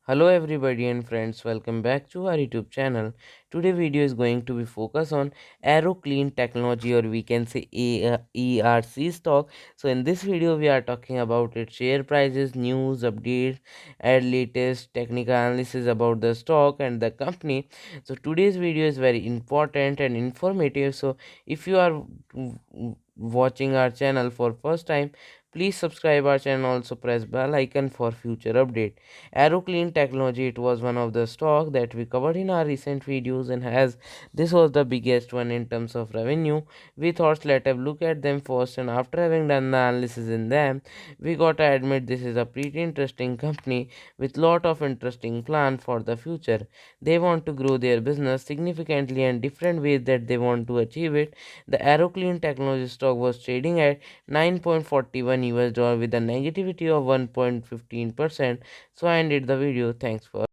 Hello everybody and friends, welcome back to our YouTube channel. Today video is going to be focused on Aeroclean technology, or we can say AERC stock. So in this video we are talking about its share prices, news, updates and latest technical analysis about the stock and the company. So today's video is very important and informative. So if you are watching our channel for first time, please subscribe our channel, also press bell icon for future update. Aeroclean technology, it was one of the stock that we covered in our recent videos, and as this was the biggest one in terms of revenue, we thought let us look at them first, and after having done the analysis in them, we got to admit this is a pretty interesting company with lot of interesting plan for the future. They want to grow their business significantly and different ways that they want to achieve it. The Aeroclean technology stock was trading at 9.41 US dollar with a negativity of 1.15%. So I ended the video. Thanks for